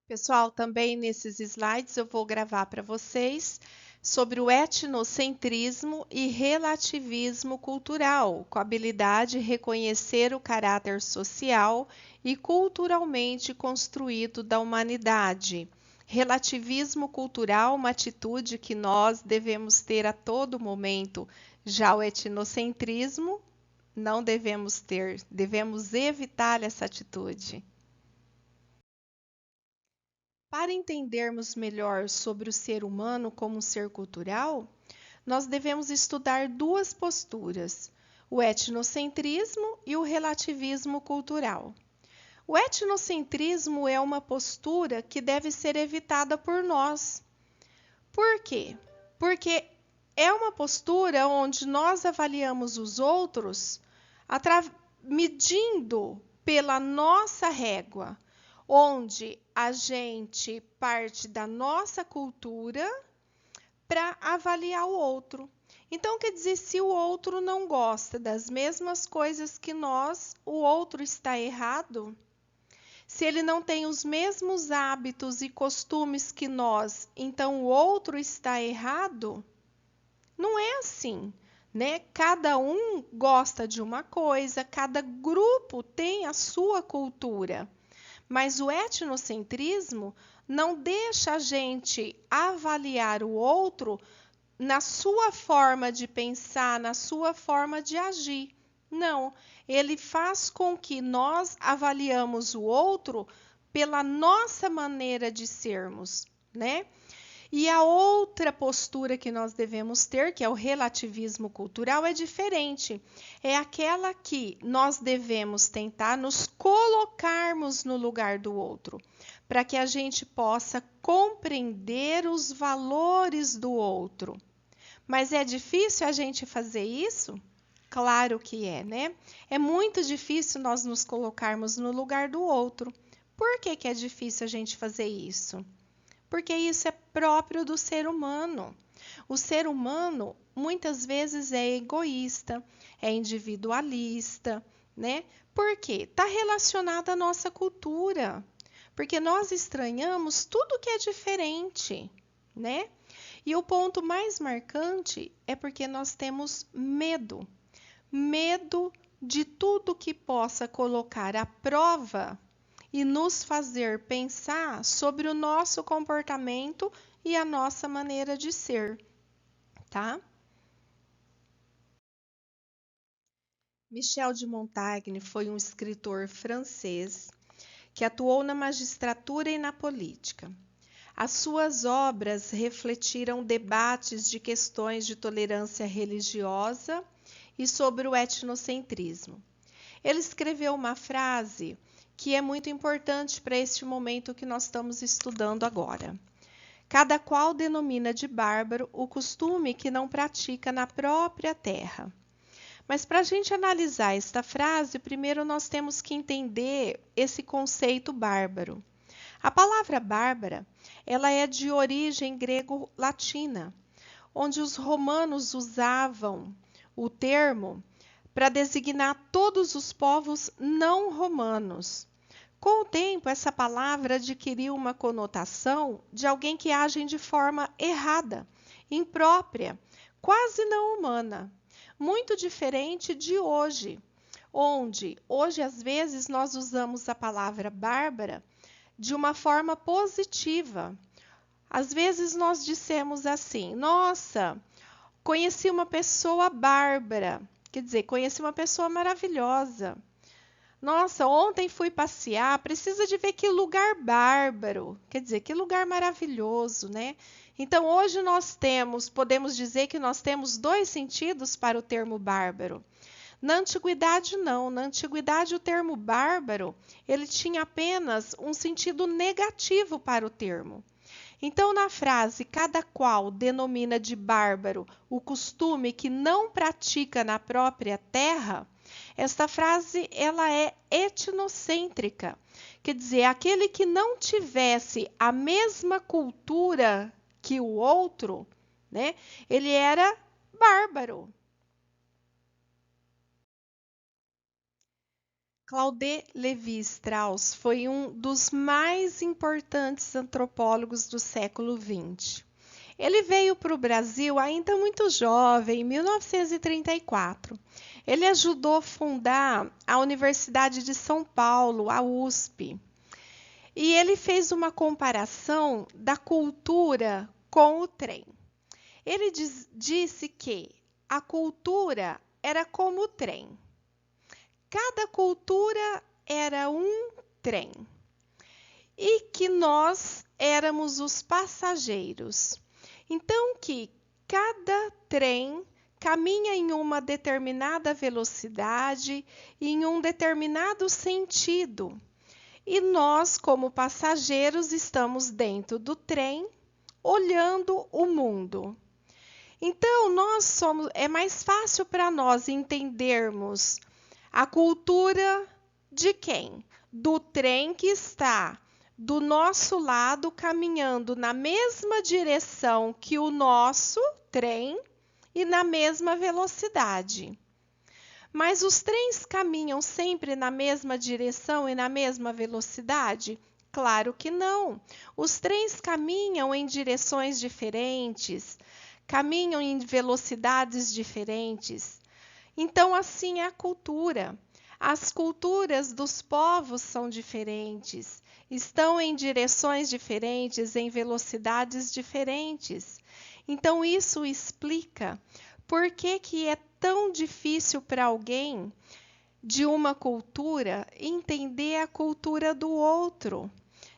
Pessoal, também nesses slides eu vou gravar para vocês sobre o etnocentrismo e relativismo cultural, com a habilidade de reconhecer o caráter social e culturalmente construído da humanidade. Relativismo cultural, uma atitude que nós devemos ter a todo momento. Já o etnocentrismo, não devemos ter, devemos evitar essa atitude. Para entendermos melhor sobre o ser humano como um ser cultural, nós devemos estudar duas posturas: o etnocentrismo e o relativismo cultural. O etnocentrismo é uma postura que deve ser evitada por nós. Por quê? Porque é uma postura onde nós avaliamos os outros medindo pela nossa régua, onde a gente parte da nossa cultura para avaliar o outro. Então, quer dizer, se o outro não gosta das mesmas coisas que nós, o outro está errado. Se ele não tem os mesmos hábitos e costumes que nós, então o outro está errado? Não é assim, né? Cada um gosta de uma coisa, cada grupo tem a sua cultura. Mas o etnocentrismo não deixa a gente avaliar o outro na sua forma de pensar, na sua forma de agir. Não, ele faz com que nós avaliamos o outro pela nossa maneira de sermos, né? E a outra postura que nós devemos ter, que é o relativismo cultural, é diferente. É aquela que nós devemos tentar nos colocarmos no lugar do outro, para que a gente possa compreender os valores do outro. Mas é difícil a gente fazer isso? Claro que é, né? É muito difícil nós nos colocarmos no lugar do outro. Por que que é difícil a gente fazer isso? Porque isso é próprio do ser humano. O ser humano muitas vezes é egoísta, é individualista, né? Por quê? Está relacionado à nossa cultura. Porque nós estranhamos tudo que é diferente, né? E o ponto mais marcante é porque nós temos medo. Medo de tudo que possa colocar à prova e nos fazer pensar sobre o nosso comportamento e a nossa maneira de ser, tá? Michel de Montaigne foi um escritor francês que atuou na magistratura e na política. As suas obras refletiram debates de questões de tolerância religiosa e sobre o etnocentrismo. Ele escreveu uma frase que é muito importante para este momento que nós estamos estudando agora. Cada qual denomina de bárbaro o costume que não pratica na própria terra. Mas para a gente analisar esta frase, primeiro nós temos que entender esse conceito bárbaro. A palavra bárbara, ela é de origem grego-latina, onde os romanos usavam o termo para designar todos os povos não romanos. Com o tempo, essa palavra adquiriu uma conotação de alguém que age de forma errada, imprópria, quase não humana, muito diferente de hoje, onde hoje às vezes nós usamos a palavra bárbara de uma forma positiva. Às vezes nós dissemos assim: "Nossa, conheci uma pessoa bárbara", quer dizer, conheci uma pessoa maravilhosa. Nossa, ontem fui passear, precisa de ver que lugar bárbaro, quer dizer, que lugar maravilhoso, né? Então, hoje podemos dizer que nós temos dois sentidos para o termo bárbaro. Na antiguidade, não. Na antiguidade, o termo bárbaro, ele tinha apenas um sentido negativo para o termo. Então, na frase cada qual denomina de bárbaro o costume que não pratica na própria terra, esta frase ela é etnocêntrica, quer dizer, aquele que não tivesse a mesma cultura que o outro, né, ele era bárbaro. Claude Lévi-Strauss foi um dos mais importantes antropólogos do século XX. Ele veio para o Brasil ainda muito jovem, em 1934. Ele ajudou a fundar a Universidade de São Paulo, a USP. E ele fez uma comparação da cultura com o trem. Ele disse que a cultura era como o trem. Cada cultura era um trem. E que nós éramos os passageiros. Então que cada trem caminha em uma determinada velocidade e em um determinado sentido. E nós, como passageiros, estamos dentro do trem, olhando o mundo. Então, é mais fácil para nós entendermos a cultura de quem? Do trem que está do nosso lado, caminhando na mesma direção que o nosso trem e na mesma velocidade. Mas os trens caminham sempre na mesma direção e na mesma velocidade? Claro que não. Os trens caminham em direções diferentes, caminham em velocidades diferentes. Então, assim é a cultura. As culturas dos povos são diferentes, estão em direções diferentes, em velocidades diferentes. Então, isso explica por que é tão difícil para alguém de uma cultura entender a cultura do outro,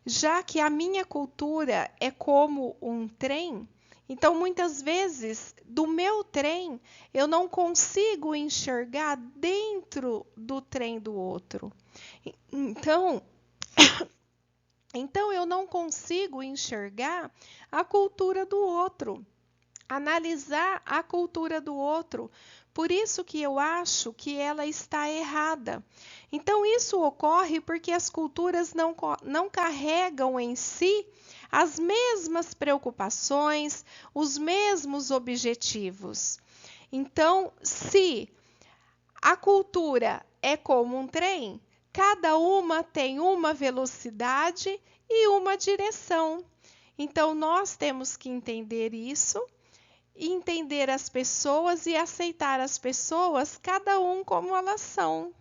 já que a minha cultura é como um trem. Então, muitas vezes, do meu trem, eu não consigo enxergar dentro do trem do outro. Então, eu não consigo enxergar a cultura do outro, analisar a cultura do outro. Por isso que eu acho que ela está errada. Então, isso ocorre porque as culturas não carregam em si as mesmas preocupações, os mesmos objetivos. Então, se a cultura é como um trem, cada uma tem uma velocidade e uma direção. Então, nós temos que entender isso, entender as pessoas e aceitar as pessoas, cada um como elas são.